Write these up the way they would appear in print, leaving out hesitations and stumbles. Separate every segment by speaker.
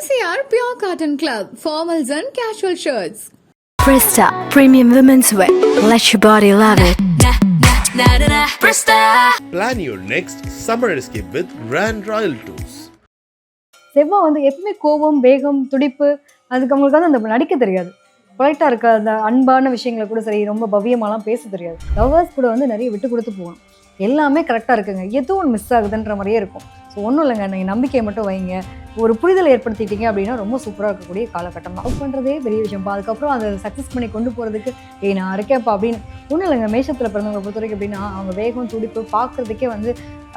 Speaker 1: MCR Pure Cotton Club, formals and casual shirts.
Speaker 2: Presta Premium Women's Wear. Let your body love it.
Speaker 3: Plan your next summer escape with Grand Royal Tours.
Speaker 4: செவ்வா வந்து எப்பவுமே கோபம், வேகம், துடிப்பு, அதுக்கு அவங்களுக்கு வந்து அந்த நடிக்க தெரியாது. பொலைட்டாக இருக்க அந்த அன்பான விஷயங்களை கூட சரி, ரொம்ப பவ்யமாலாம் பேச தெரியாது. லவ்வர்ஸ் கூட வந்து நிறைய விட்டு கொடுத்து போகணும். எல்லாமே கரெக்டாக இருக்குங்க, எதுவும் ஒன்று மிஸ் ஆகுதுன்ற மாதிரியே இருக்கும். ஸோ ஒன்றும் இல்லைங்க, நீங்கள் நம்பிக்கையை மட்டும் வைங்க. ஒரு புரிதலை ஏற்படுத்திட்டீங்க அப்படின்னா ரொம்ப சூப்பராக இருக்கக்கூடிய காலகட்டம் தான். லவ் பண்ணுறதே பெரிய விஷயம்ப்பா. அதுக்கப்புறம் அதை சக்ஸஸ் பண்ணி கொண்டு போகிறதுக்கு நான் இருக்கேன்ப்பா அப்படின்னு ஒன்றும் இல்லைங்க. மேஷத்தில் பிறந்தவங்களை பொறுத்த வரைக்கும் அப்படின்னா அவங்க வேகம், துடிப்பு பார்க்குறதுக்கே வந்து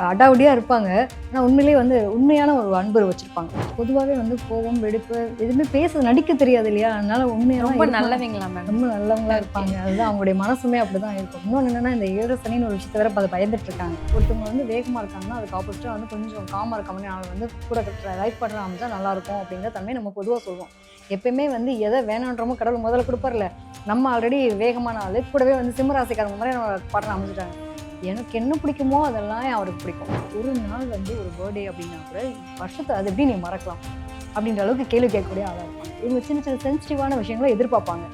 Speaker 4: அடாவடியாக இருப்பாங்க. ஆனால் உண்மையிலேயே வந்து உண்மையான ஒரு அன்பு வச்சுருப்பாங்க. பொதுவாகவே வந்து கோபம், வெடிப்பு எதுவுமே பேச நடிக்க தெரியாது இல்லையா? அதனால உண்மையாக
Speaker 5: ரொம்ப நல்லவங்களா மேம்,
Speaker 4: ரொம்ப நல்லவங்களா இருப்பாங்க. அதுதான் அவங்களுடைய மனசுமே அப்படி தான் இருக்கும். இன்னொன்று என்னென்னா, இந்த 7 சனின்னு ஒரு விஷயத்தை வேற அதை பயந்துட்டு இருக்காங்க. ஒருத்தவங்க வந்து வேகமாக இருக்காங்கன்னா அதுக்கு ஆப்போசிட்டாக வந்து கொஞ்சம் காமாக இருக்காங்க. அவங்க வந்து கூட கட்டுற லைஃப் பண்ணுற அமைச்சா நல்லாயிருக்கும் அப்படிங்கிற தன்மை நம்ம பொதுவாக சொல்லுவோம். எப்பயுமே வந்து எதை வேணான்றமோ கடவுள் முதல்ல கொடுப்பார்ல. நம்ம ஆல்ரெடி வேகமான ஆள், கூடவே வந்து சிம்மராசிக்காரங்க மாதிரி நம்ம பாட்டனை அமைச்சிட்டாங்க. எனக்கு என்ன பிடிக்குமோ அதெல்லாம் அவருக்கு பிடிக்கும். ஒரு நாள் வந்து ஒரு பர்த்டே அப்படின்னா கூட வருஷத்தை அது எப்படி நீ மறக்கலாம் அப்படின்ற அளவுக்கு கேள்வி கேட்கக்கூடிய ஆளாக இருப்பாங்க. இவங்க சின்ன சின்ன சென்சிட்டிவான விஷயங்களை எதிர்பார்ப்பாங்க.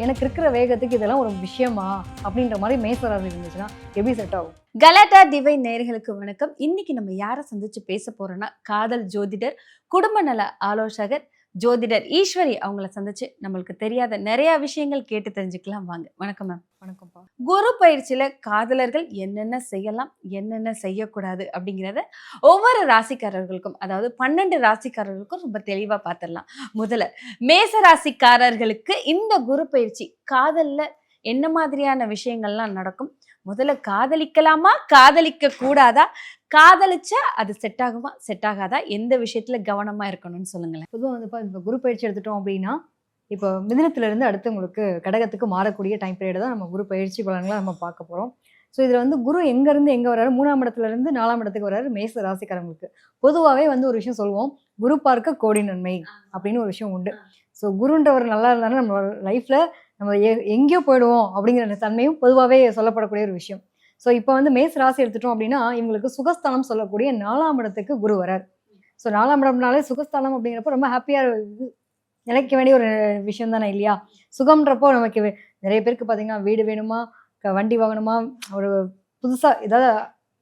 Speaker 4: எனக்கு இருக்கிற வேகத்துக்கு இதெல்லாம் ஒரு விஷயமா அப்படின்ற மாதிரி மேசராசி இருந்துச்சுன்னா எப்படி செட் ஆகும்?
Speaker 5: கலாட்டா டிவை நேயர்களுக்கு வணக்கம். இன்னைக்கு நம்ம யாரை சந்திச்சு பேச போறோம்னா, காதல் ஜோதிடர், குடும்ப நல ஆலோசகர் ஜோதிடர் ஈஸ்வரி அவங்கள சந்திச்சு நம்மளுக்கு தெரியாத நிறைய விஷயங்கள் கேட்டு தெரிஞ்சுக்கலாம். வாங்க. வணக்கம் மேம்.
Speaker 4: வணக்கம்ப்பா.
Speaker 5: குரு பயிற்சியில காதலர்கள் என்னென்ன செய்யலாம், என்னென்ன செய்யக்கூடாது அப்படிங்கிறத ஒவ்வொரு ராசிக்காரர்களுக்கும், அதாவது 12 ராசிக்காரர்களுக்கும் ரொம்ப தெளிவா பார்த்துடலாம். முதல்ல மேச ராசிக்காரர்களுக்கு இந்த குரு பயிற்சி காதல்ல என்ன மாதிரியான விஷயங்கள்லாம் நடக்கும், முதல்ல காதலிக்கலாமா, காதலிக்க கூடாதா, காதலிச்சா அது செட் ஆகுமா, செட் ஆகாதா, எந்த விஷயத்துல கவனமா இருக்கணும்னு சொல்லுங்களேன்.
Speaker 4: பொதுவாக வந்து இப்போ குரு பயிற்சி எடுத்துட்டோம் அப்படின்னா, இப்போ மிதுனத்திலிருந்து அடுத்து உங்களுக்கு கடகத்துக்கு மாறக்கூடிய டைம் பீரியட் தான் நம்ம குரு பயிற்சி பலன்களை நம்ம பார்க்க போகிறோம். ஸோ இதில் வந்து குரு எங்கேருந்து எங்கே வர்றாரு, 3ஆம் இடத்துலேருந்து 4ஆம் இடத்துக்கு வர்றாரு மேச ராசிக்காரங்களுக்கு. பொதுவாகவே வந்து ஒரு விஷயம் சொல்லுவோம், குரு பார்க்க கோடி நன்மை அப்படின்னு ஒரு விஷயம் உண்டு. ஸோ குருன்றவர் நல்லா இருந்தாலும் நம்ம லைஃப்பில் நம்ம எங்கேயோ போயிடுவோம் அப்படிங்கிற தன்மையும் பொதுவாகவே சொல்லப்படக்கூடிய ஒரு விஷயம். ஸோ இப்போ வந்து மேச ராசி எடுத்துட்டோம் அப்படின்னா இவங்களுக்கு சுகஸ்தானம் சொல்லக்கூடிய 4ஆம் இடத்துக்கு குரு வரார். ஸோ 4ஆம் இடம்னாலே சுகஸ்தானம் அப்படிங்கிறப்ப ரொம்ப ஹாப்பியாக நினைக்க வேண்டிய ஒரு விஷயம் தானே இல்லையா? சுகம்ன்றப்போ நமக்கு நிறைய பேருக்கு பார்த்தீங்கன்னா வீடு வேணுமா, வண்டி வாங்கணுமா, ஒரு புதுசாக ஏதாவது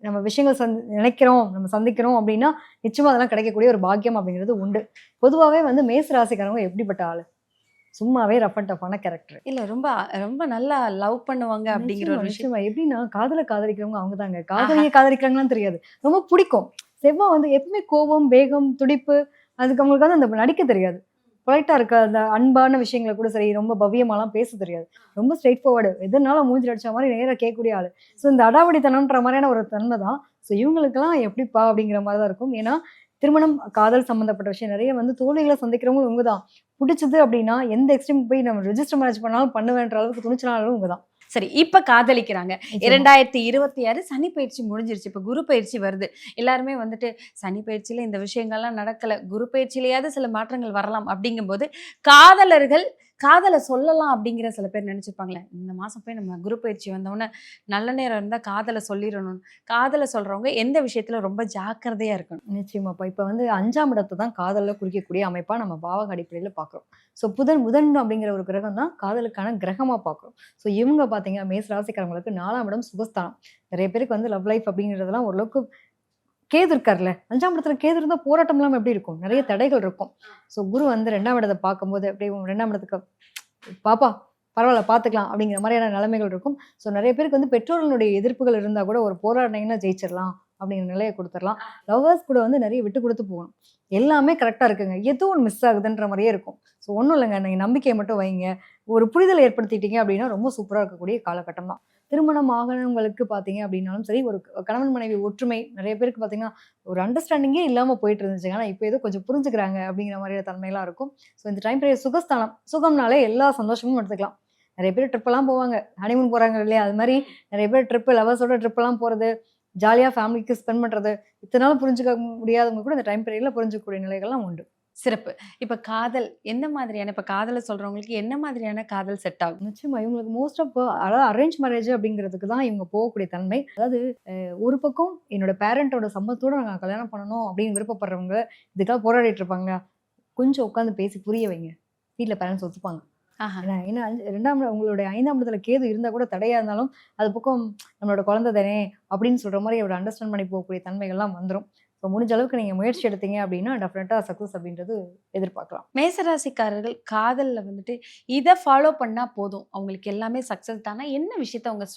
Speaker 4: நம்ம விஷயங்கள் நினைக்கிறோம், நம்ம சந்திக்கிறோம் அப்படின்னா நிச்சயமாக அதெல்லாம் கிடைக்கக்கூடிய ஒரு பாக்கியம் அப்படிங்கிறது உண்டு. பொதுவாகவே வந்து மேச ராசிக்காரங்க எப்படிப்பட்ட ஆள்? சும்மாவே ரஃப் அண்ட் டஃப்பான கேரக்டர்
Speaker 5: இல்ல, ரொம்ப ரொம்ப நல்லா லவ் பண்ணுவாங்க அப்படிங்கிற ஒரு விஷயம்.
Speaker 4: எப்படின்னா காதலிக்கிறவங்க அவங்க தாங்க. காதலிக்கிறாங்களான்னு தெரியாது, ரொம்ப பிடிக்கும். செவ்வா வந்து எப்பவுமே கோபம், வேகம், துடிப்பு, அதுக்கு அவங்களுக்கு வந்து அந்த நடிக்க தெரியாது. பொலைட்டாக இருக்க அந்த அன்பான விஷயங்களை கூட சரி, ரொம்ப பவ்யமாலாம் பேச தெரியாது. ரொம்ப ஸ்ட்ரெயிட் ஃபார்வர்டு, எதுனாலும் மூஞ்சி அடிச்ச மாதிரி நேராக கேட்கக்கூடிய ஆள். ஸோ இந்த அடாவடித்தனம்ன்ற மாதிரியான ஒரு தன்மை தான். ஸோ இவங்களுக்கெல்லாம் எப்படிப்பா அப்படிங்கிற மாதிரி தான் இருக்கும். ஏன்னா திருமணம், காதல் சம்மந்தப்பட்ட விஷயம் நிறைய வந்து தோல்விகளை சந்திக்கிறவங்களும் இவங்க தான். பிடிச்சது அப்படின்னா எந்த எக்ஸ்ட்ரீம் போய் நம்ம ரெஜிஸ்டர் மேரேஜ் பண்ணாலும் பண்ணுவேன்ற அளவுக்கு துணிச்சலாலும் இவங்க தான்.
Speaker 5: சரி, இப்ப காதலிக்கிறாங்க. 2026 சனி பயிற்சி முடிஞ்சிருச்சு, இப்ப குரு பயிற்சி வருது. எல்லாருமே வந்துட்டு சனி பயிற்சியில இந்த விஷயங்கள்லாம் நடக்கல, குரு பயிற்சியிலேயாவது சில மாற்றங்கள் வரலாம் அப்படிங்கும்போது காதலர்கள் காதலை சொல்லலாம் அப்படிங்கிற சில பேர் நினைச்சிருப்பாங்களே, இந்த மாசம் போய் நம்ம குரு பயிற்சி வந்தோடனே நல்ல நேரம் இருந்தால் காதலை சொல்லிடணும். காதலை சொல்றவங்க எந்த விஷயத்துல ரொம்ப ஜாக்கிரதையா இருக்கணும்?
Speaker 4: நிச்சயமாப்பா. இப்போ வந்து 5ஆம் இடத்தை தான் காதலில் குறிக்கக்கூடிய அமைப்பா நம்ம பாவக அடிப்படையில் பார்க்குறோம். ஸோ புதன் அப்படிங்கிற ஒரு கிரகம் தான் காதலுக்கான கிரகமாக பார்க்குறோம். ஸோ இவங்க பார்த்தீங்கன்னா மேச ராசிக்காரங்களுக்கு 4ஆம் இடம் சுகஸ்தானம். நிறைய பேருக்கு வந்து லவ் லைஃப் அப்படிங்கிறதெல்லாம் ஓரளவுக்கு கேது இருக்கார்ல, 5ஆம் இடத்துல கேது இருந்தால் போராட்டம் இல்லாமல் எப்படி இருக்கும், நிறைய தடைகள் இருக்கும். ஸோ குரு வந்து 2ஆம் இடத்தை பார்க்கும்போது அப்படியே 2ஆம் இடத்துக்கு பாப்பா பரவாயில்ல பார்த்துக்கலாம் அப்படிங்கிற மாதிரியான நிலைமைகள் இருக்கும். ஸோ நிறைய பேருக்கு வந்து பெற்றோர்களுடைய எதிர்ப்புகள் இருந்தால் கூட ஒரு போராட்டம்னா ஜெயிச்சிடலாம் அப்படிங்கிற நிலையை கொடுத்துடலாம். லவ்வர்ஸ் கூட வந்து நிறைய விட்டு கொடுத்து போகணும். எல்லாமே கரெக்டாக இருக்குங்க, எதுவும் ஒன்று மிஸ் ஆகுதுன்ற மாதிரியே இருக்கும். ஸோ ஒன்றும் இல்லைங்க, நீங்கள் நம்பிக்கையை மட்டும் வைங்க. ஒரு புரிதலை ஏற்படுத்திட்டீங்க அப்படின்னா ரொம்ப சூப்பராக இருக்கக்கூடிய காலகட்டம் தான். திருமணம் ஆகணுங்களுக்கு பார்த்தீங்க அப்படின்னாலும் சரி, ஒரு கணவன் மனைவி ஒற்றுமை நிறைய பேருக்கு பார்த்தீங்கன்னா ஒரு அண்டர்ஸ்டாண்டிங்கே இல்லாமல் போயிட்டு இருந்துச்சுங்க. ஆனால் இப்போ ஏதோ கொஞ்சம் புரிஞ்சுக்கிறாங்க அப்படிங்கிற மாதிரியான தன்மையெல்லாம் இருக்கும். ஸோ இந்த டைம் பீரியட் சுகஸ்தானம், சுகம்னாலே எல்லா சந்தோஷமும் எடுத்துக்கலாம். நிறைய பேர் ட்ரிப்பெல்லாம் போவாங்க, ஹனிமூன் போகிறாங்க இல்லையா? அது மாதிரி நிறைய பேர் லவர்ஸோட ட்ரிப்பெல்லாம் போகிறது, ஜாலியாக ஃபேமிலிக்கு ஸ்பெண்ட் பண்ணுறது, இத்தனை நாள் புரிஞ்சுக்க முடியாதவங்க கூட இந்த டைம் பீரியடில் புரிஞ்சுக்கக்கூடிய நிலைகள்லாம் உண்டு.
Speaker 5: சிறப்பு. இப்ப காதல் எந்த மாதிரியான, இப்ப காதலை சொல்றவங்களுக்கு என்ன மாதிரியான காதல் செட் ஆகும்?
Speaker 4: நிச்சயமா இவங்களுக்கு மோஸ்ட் ஆஃப் அதாவது அரேஞ்ச் மேரேஜ் அப்படிங்கிறதுக்கு தான் இவங்க போகக்கூடிய தன்மை. அதாவது ஒரு பக்கம் என்னோட பேரண்டோட சம்மத்தோட நான் கல்யாணம் பண்ணணும் அப்படின்னு விருப்பப்படுறவங்க இதுக்காக போராடிட்டு இருப்பாங்க. கொஞ்சம் உட்காந்து பேசி புரிய வைங்க. வீட்ல பேரண்ட்ஸ் ஒத்துப்பாங்க.
Speaker 5: ஆஹா.
Speaker 4: ஏன்னா 2ஆம் உங்களுடைய 5ஆம் இடத்துல கேது இருந்தா கூட தடையா இருந்தாலும், அது பக்கம் நம்மளோட குழந்தை தானே அப்படின்னு சொல்ற மாரி ஒரு அண்டர்ஸ்டாண்ட் பண்ணி போகக்கூடிய தன்மைகள்லாம் வந்துரும். ஸோ முடிஞ்ச அளவுக்கு நீங்க முயற்சி எடுத்தீங்க அப்படின்னா, டெஃபினட்டா சக்சஸ் அப்படின்றது எதிர்பார்க்கலாம்.
Speaker 5: மேசராசிக்காரர்கள் காதல்ல வந்துட்டு இத ஃபாலோ பண்ணா போதும். அவங்களுக்கு எல்லாமே சக்சஸ் தானா? என்ன விஷயத்த அவங்க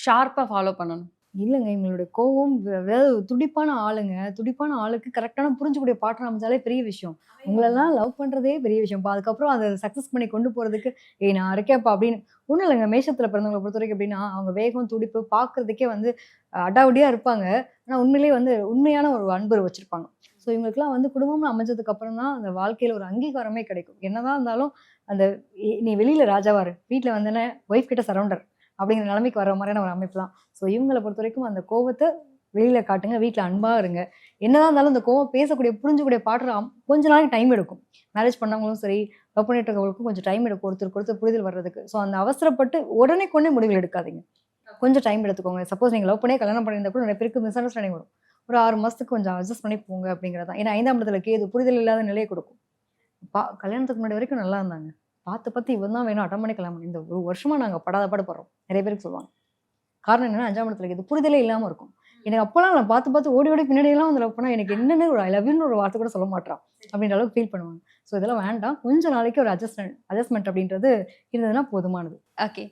Speaker 5: ஷார்ப்பா ஃபாலோ பண்ணணும்?
Speaker 4: இல்லங்க. இவங்களுடைய கோவம் அதாவது துடிப்பான ஆளுங்க. துடிப்பான ஆளுக்கு கரெக்ட்டான புரிஞ்சுக்கூடிய பார்ட்னர் அமைஞ்சாலே பெரிய விஷயம். உங்களெல்லாம் லவ் பண்றதே பெரிய விஷயம்ப்பா. அதுக்கப்புறம் அத சக்சஸ் பண்ணி கொண்டு போறதுக்கு, "ஏய் நான் இருக்கேன்ப்பா" அப்படின்னு ஒண்ணும் இல்லங்க. மேஷத்துல பிறந்தவங்கள பொறுத்தவரைக்கும் எப்படின்னா, அவங்க வேகம், துடிப்பு பார்க்கறதுக்கே வந்து அடாவடியா இருப்பாங்க. ஆனா உண்மையிலேயே வந்து உண்மையான ஒரு அன்பு வச்சிருப்பாங்க. ஸோ இவங்களுக்கெல்லாம் வந்து குடும்பம்னு அமைஞ்சதுக்கு அப்புறம் தான் அந்த வாழ்க்கையில ஒரு அங்கீகாரமே கிடைக்கும். என்னதான் இருந்தாலும் அந்த "நீ வெளியில ராஜாவா இரு. வீட்ல வந்தோனே ஒய்ஃப் கிட்ட சரவுண்டர்" அப்படிங்கிற நிலைமைக்கு வர மாதிரியான ஒரு அமைப்பு தான். ஸோ இவங்கள பொறுத்தவரைக்கும் அந்த கோவத்த வெளியில காட்டுங்க. வீட்ல அன்பா இருங்க. என்னதான் இருந்தாலும் அந்த கோவம் பேசக்கூடிய, புரிஞ்சக்கூடிய பார்ட்னர் கொஞ்ச நாளைக்கு டைம் எடுக்கும். மேரேஜ் பண்ணவங்களும் சரி, லவ் பண்ணிட்டு இருக்கவங்களுக்கும் கொஞ்சம் டைம் எடுக்கும். ஒருத்தருக்கு ஒருத்தர் புரிதல் வர்றதுக்கு. ஸோ அந்த அவசரப்பட்டு உடனேக்குடனே முடிவுகள் எடுக்காதீங்க. கொஞ்சம் டைம் எடுத்துக்கோங்க. சப்போஸ் நீங்க லவ் பண்ணியே கல்யாணம் பண்ணியிருந்தா கூட நிறைய பேருக்கு மிஸ் அண்டர்ஸ்டாண்டிங் வரும். ஒரு 6 மாசத்துக்கு கொஞ்சம் அட்ஜஸ்ட் பண்ணி போங்க அப்படிங்கிறது தான். ஏன்னா 5ஆம் இடத்துல கேது புரிதல் இல்லாத நிலையை கொடுக்கும். கல்யாணத்துக்கு முன்னாடி வரைக்கும் நல்லா இருந்தாங்க. பார்த்து பார்த்து இவன் தான் வேணும் அட்டன் பண்ணி கல்யாணம் பண்ணி இந்த ஒரு வருஷமா நாங்க படாத பாடு படுறோம். நிறைய பேருக்கு சொல்லுவாங்க. காரணம் என்னன்னா 5ஆம் இடத்துல கேது புரிதலே இல்லாம இருக்கும். எனக்கு அப்போலாம் நான் பார்த்து பார்த்து ஓடி ஓடி பின்னாடியெல்லாம் வந்து லவ் பண்ணா எனக்கு என்னன்னு ஒரு ஐ லவ் யூன்னு ஒரு வார்த்தை கூட சொல்ல மாட்றான். அப்படின்ற அளவுக்கு ஃபீல் பண்ணுவாங்க. ஸோ இதெல்லாம் வேண்டாம். கொஞ்ச நாளைக்கு ஒரு அட்ஜஸ்ட்மெண்ட் அப்படின்றது இருந்ததுன்னா போதுமானது.
Speaker 5: ஓகே.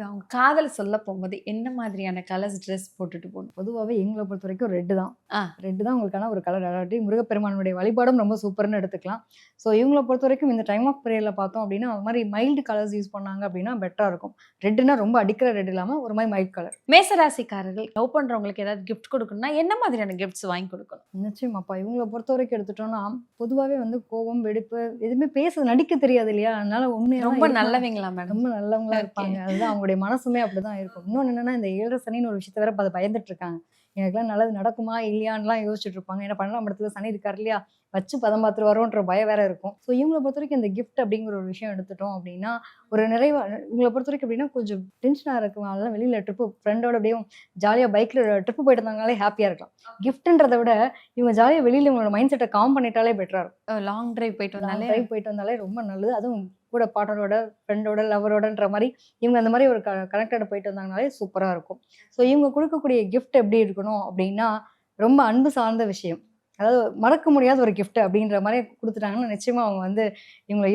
Speaker 5: அவங்க காதல் சொல்ல போகும்போது என்ன மாதிரியான கலர்ஸ் ட்ரெஸ் போட்டுட்டு போகணும்?
Speaker 4: பொதுவாவே எங்கள பொறுத்தவரைக்கும் ரெட் தான்.
Speaker 5: ஆ.
Speaker 4: ரெட் தான் உங்களுக்கான ஒரு கலர். அதாவது முருகப்பெருமானுடைய வழிபாடும் ரொம்ப சூப்பர்ன்னு எடுத்துக்கலாம். ஸோ இவங்கள பொறுத்தவரைக்கும் இந்த டைம் ஆஃப் பீரியட்ல பார்த்தோம் அப்படின்னா, அது மாரி மைல்டு கலர்ஸ் யூஸ் பண்ணாங்க அப்படின்னா பெட்டரா இருக்கும். ரெட்னா ரொம்ப அடிக்கிற ரெட் இல்லாம ஒரு மாரி மைல்ட் கலர்.
Speaker 5: மேசராசிக்காரர்கள் லவ் பண்றவங்களுக்கு ஏதாவது கிஃப்ட் கொடுக்கணும்னா என்ன மாதிரியான கிஃப்ட்ஸ் வாங்கி கொடுக்கணும்?
Speaker 4: நிச்சயமாப்பா. இவங்கள பொறுத்தவரைக்கும் எடுத்துட்டோம்னா, பொதுவாவே வந்து கோவம், வெடிப்பு எதுவுமே நடிக்க தெரியாது இல்லையா? அதனால உண்மையா
Speaker 5: ரொம்ப நல்லவங்களா மேடம்?
Speaker 4: ரொம்ப நல்லவங்களா
Speaker 5: ஓகே.
Speaker 4: இருப்பாங்க. அதுதான் அவங்களுடைய மனசுமே அப்படிதான் இருக்கும். இன்னொன்னு என்னன்னா, இந்த 7 சனின்னு ஒரு விஷயத்த வேற பயந்துட்டு இருக்காங்க. எனக்கெல்லாம் நல்லது நடக்குமா இல்லையான்னுலாம் யோசிச்சுட்டு இருப்பாங்க. ஏன்னா 12ஆம் இடத்துல சனி இருக்காரு இல்லையா? வச்சு பதம் பார்த்துட்டு வரோன்ற பயம் வேற இருக்கும். ஸோ இவங்கள பொறுத்தவரைக்கும் இந்த கிஃப்ட் அப்படிங்கிற ஒரு விஷயம் எடுத்துட்டோம் அப்படின்னா, ஒரு நிறைவா இவங்கள பொறுத்தவரைக்கும் எப்படின்னா, கொஞ்சம் டென்ஷனா இருக்கனால வெளியில ஃப்ரெண்டோட அப்படியே ஜாலியா பைக்ல ட்ரிப் போயிட்டு வந்தாங்களே ஹாப்பியா இருக்கலாம். கிஃப்ட்ன்றத விட இவங்க ஜாலியா வெளியில இவங்களோட மைண்ட் செட்ட காம் பண்ணிட்டாலே பெட்டரா இருக்கும்.
Speaker 5: லாங் டிரைவ் போயிட்டு வந்தாலே
Speaker 4: டிரைவ் போயிட்டு வந்தாலே ரொம்ப நல்லது. அதுவும் கூட பார்ட்னரோட, ஃப்ரெண்டோட, லவரோடன்ற மாரி இவங்க அந்த மாரி ஒரு கனெக்டட் போயிட்டு வந்தாங்கனாலே சூப்பரா இருக்கும். ஸோ இவங்க குடுக்கக்கூடிய கிஃப்ட் எப்படி இருக்கணும் அப்படின்னா, ரொம்ப அன்பு சார்ந்த விஷயம். அதாவது மறக்க முடியாத ஒரு கிஃப்ட் அப்படின்ற மாரி குடுத்துட்டாங்கன்னா, நிச்சயமா அவங்க வந்து இவங்கள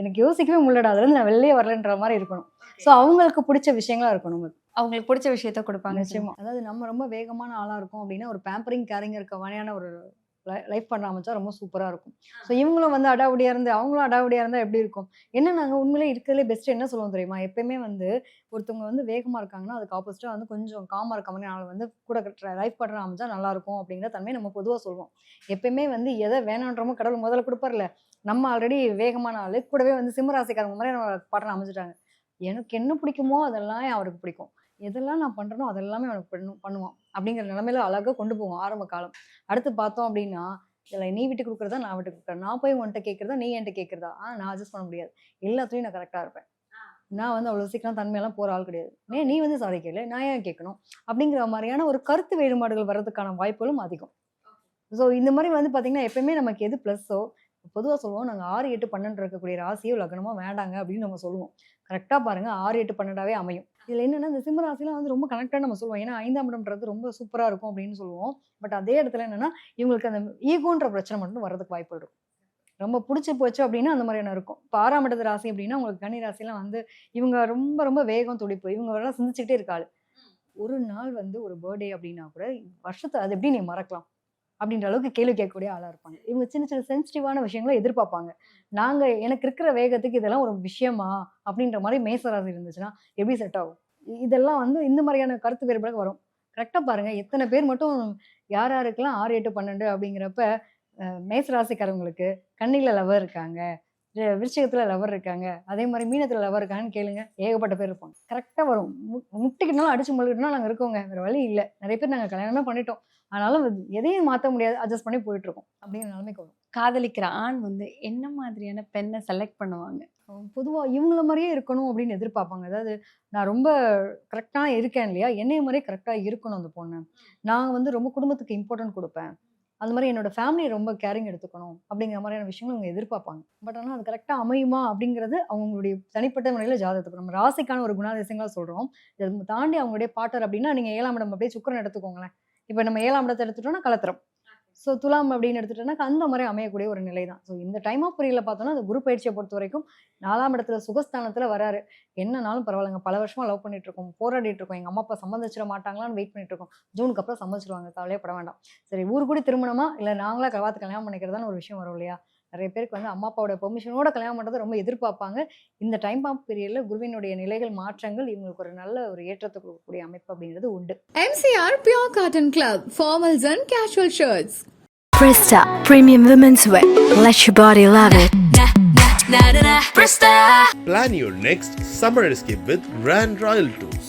Speaker 4: எனக்கு யோசிக்கவே முடியலடா, அதுலருந்து நான் வெளிலயே வரலன்ற மாரி இருக்கணும். ஸோ அவங்களுக்கு புடிச்ச விஷயங்களா இருக்கணும் அது.
Speaker 5: அவங்களுக்கு பிடிச்ச விஷயத்த கொடுப்பாங்க.
Speaker 4: நிச்சயமா. அதாவது நம்ம ரொம்ப வேகமான ஆளா இருக்கோம் அப்படின்னா, ஒரு பேம்பரிங், கேரிங் இருக்க மாரியான ஒரு லைஃப் பண்ண ஆரம்பிச்சா ரொம்ப சூப்பரா இருக்கும். ஸோ இவங்களும் வந்து அடாவடியா இருந்து, அவங்களும் அடாவடியா இருந்தா எப்படி இருக்கும்? ஏன்னா நாங்க உண்மையிலே இருக்கிறதுலே பெஸ்ட் என்ன சொல்லுவோம் தெரியுமா? எப்பயுமே வந்து ஒருத்தவங்க வந்து வேகமா இருக்காங்கன்னா, அதுக்கு ஆப்போசிட்டா வந்து கொஞ்சம் காமா இருக்க மாரி ஆள் வந்து கூட லைஃப் பார்ட்னர் அமைஞ்சா நல்லாயிருக்கும் அப்படிங்கிற தன்மையை நம்ம பொதுவா சொல்லுவோம். எப்பயுமே வந்து எதை வேணான்றமோ கடவுள் முதல்ல குடுப்பார்ல. நம்ம ஆல்ரெடி வேகமான ஆளு. கூடவே வந்து சிம்ம ராசிக்காரங்க மாரி நம்ம பார்ட்னர் அமைஞ்சுட்டாங்க. எனக்கு என்ன பிடிக்குமோ அதெல்லாம் அவருக்கு பிடிக்கும். எதெல்லாம் நான் பண்றேனோ அதெல்லாமே அவனுக்கு பண்ணுவான். அப்படிங்கிற நிலைமையில அழகா கொண்டு போவோம் ஆரம்ப காலம். அடுத்து பார்த்தோம் அப்படின்னா, இதில நீ விட்டு குடுக்குறதா, நான் விட்டு குடுக்குறேன். நான் போய் உன்ட்ட கேட்கிறதா, நீ என்ட்ட கேட்கிறதா? நான் அட்ஜஸ்ட் பண்ண முடியாது. எல்லாத்துலயும் நான் கரெக்ட்டா இருப்பேன். நான் வந்து அவ்வளோ சீக்கிரம் தன்மையெல்லாம் போற ஆள் கிடையாது. நீ வந்து சாரி கேளு. நான் ஏன் கேட்கணும்? அப்படிங்கிற மாரியான ஒரு கருத்து வேறுபாடுகள் வர்றதுக்கான வாய்ப்புகளும் அதிகம். ஸோ இந்த மாரி வந்து பார்த்தீங்கன்னா, எப்பயுமே நமக்கு எது ப்ளஸ்ஸோ பொதுவா சொல்லுவோம். நாங்க 6, 8, 12 இருக்கக்கூடிய ராசியோ, லக்னமோ வேண்டாங்க அப்படின்னு நம்ம சொல்லுவோம். கரெக்ட்டா பாருங்க 6, 8, 12ஆவே அமையும். இதுல என்னன்னா, இந்த சிம்ம ராசிலாம் வந்து ரொம்ப கனெக்டடா நம்ம சொல்லுவோம். ஏன்னா 5ஆம் இடம்ன்றது ரொம்ப சூப்பரா இருக்கும் அப்படின்னு சொல்லுவோம். பட் அதே இடத்துல என்னன்னா, இவங்களுக்கு அந்த ஈகோன்ற பிரச்சனை மட்டும் வர்றதுக்கு வாய்ப்புகள் இருக்கும். ரொம்ப புடிச்சு போச்சு அப்படின்னா அந்த மாதிரியான இருக்கும். இப்ப 6ஆம் இடத்து ராசி அப்படின்னா, உங்களுக்கு கன்னி ராசிலாம் வந்து இவங்க ரொம்ப ரொம்ப வேகம், துடிப்பு. இவங்க எல்லாம் சிந்திச்சுக்கிட்டே இருக்க ஆளு. ஒரு நாள் வந்து ஒரு பர்த்டே அப்படின்னா கூட, வருஷத்த அது எப்படி நீ மறக்கலாம்? அப்படின்ற அளவுக்கு கேள்வி கேட்கக்கூடிய ஆளா இருப்பாங்க. இவங்க சின்ன சின்ன சென்சிட்டிவான விஷயங்கள எதிர்பார்ப்பாங்க. எனக்கு இருக்கிற வேகத்துக்கு இதெல்லாம் ஒரு விஷயமா? அப்படின்ற மாரி மேச ராசி இருந்துச்சுன்னா, எப்படி செட் ஆகும்? இதெல்லாம் வந்து இந்த மாரியான கருத்து வேறுபாடு வரும். கரெக்ட்டா பாருங்க, எத்தன பேர் மட்டும் யார் யாருக்கெல்லாம் 6, 8, 12 அப்படிங்கிறப்ப, மேச ராசிக்காரவங்களுக்கு கன்னியில லவர் இருக்காங்க. விருச்சிகத்துல லவர் இருக்காங்க. அதே மாரி மீனத்துல லவர் இருக்காங்கன்னு கேளுங்க. ஏகப்பட்ட பேர் இருப்பாங்க. கரெக்ட்டா வரும். முட்டிக்கிட்டுனாலும் அடிச்சு முழுகிட்டுனாலும் நாங்க இருக்கோங்க. வேற வழி இல்ல. நெறைய பேர் நாங்க கல்யாணமே பண்ணிட்டோம். ஆனாலும் எதையும் மாத்த முடியாது. அட்ஜஸ்ட் பண்ணி போயிட்டு இருக்கோம். அப்படிங்கிற நிலைமைக்கு வரும்.
Speaker 5: காதலிக்கிற ஆண் வந்து என்ன மாதிரியான பெண்ண செலக்ட் பண்ணுவாங்க?
Speaker 4: பொதுவா இவங்கள மாரியே இருக்கணும் அப்படின்னு எதிர்பார்ப்பாங்க. அதாவது நான் ரொம்ப கரெக்ட்டா இருக்கேன் இல்லையா? என்னைய மாரியே கரெக்ட்டா இருக்கணும் அந்த பொண்ணு. நான் வந்து ரொம்ப குடும்பத்துக்கு இம்பார்ட்டன்ட் குடுப்பேன். அந்த மாதிரி என்னோட ஃபேமிலி ரொம்ப கேரிங் எடுத்துக்கணும் அப்படிங்கிற மாதிரியான விஷயங்கள் அவங்க எதிர்பார்ப்பாங்க. பட் ஆனால் அது கரெக்டாக அமையுமா அப்படிங்கிறது அவங்களுடைய தனிப்பட்ட முறையில் ஜாதகத்துக்கு நம்ம ராசிக்கான ஒரு குணாதிசயங்களா சொல்கிறோம். இதை தாண்டி அவங்களுடைய பார்ட்னர் அப்படின்னா நீங்கள் 7ஆம் இடம் அப்படியே சுக்கிரன் எடுத்துக்கோங்களேன். இப்போ நம்ம 7ஆம் இடத்தை எடுத்துட்டோம்னா கலத்திரம். ஸோ துலாம் அப்படின்னு எடுத்துட்டோம்னா அந்த மாதிரி அமையக்கூடிய ஒரு நிலை தான். ஸோ இந்த டைம் ஆஃப் பீரியட்ல பார்த்தோம்னா அந்த குரு பயிற்சியை பொறுத்த வரைக்கும் 4ஆம் இடத்துல சுகஸ்தானத்தில் வராரு. என்னன்னாலும் பரவாயில்லைங்க, பல வருஷமா லவ் பண்ணிட்டு இருக்கோம், போராடிட்டு இருக்கோம், எங்கள் அம்மா அப்பா சம்மந்திச்சிட மாட்டாங்களான்னு வெயிட் பண்ணிட்டு இருக்கோம். ஜூனுக்கு அப்புறம் சம்மதிச்சிருவாங்க, கவலையே பட வேண்டாம். சரி, ஊர் கூடி திருமணமா இல்லை நாங்களா பார்த்து கல்யாணம் பண்ணிக்கிறதான்னு ஒரு விஷயம் வரும் இல்லையா? நிறைய பேருக்கு வந்து அம்மா அப்பாவோட பெர்மிஷனோட கல்யாணம் பண்ணுறதை ரொம்ப எதிர்பார்ப்பாங்க. இந்த டைம் ஆஃப் பீரியட்ல குருவினுடைய நிலைகள் மாற்றங்கள் இவங்களுக்கு ஒரு நல்ல ஒரு ஏற்றத்தை கொடுக்கக்கூடிய அமைப்பு அப்படிங்கிறது உண்டு.
Speaker 1: MCR Pure Cotton Club, formals and casual shirts.
Speaker 2: Presta Premium Women's Wear. Let your body love it.
Speaker 3: Plan your next summer escape with Grand Royal Tours.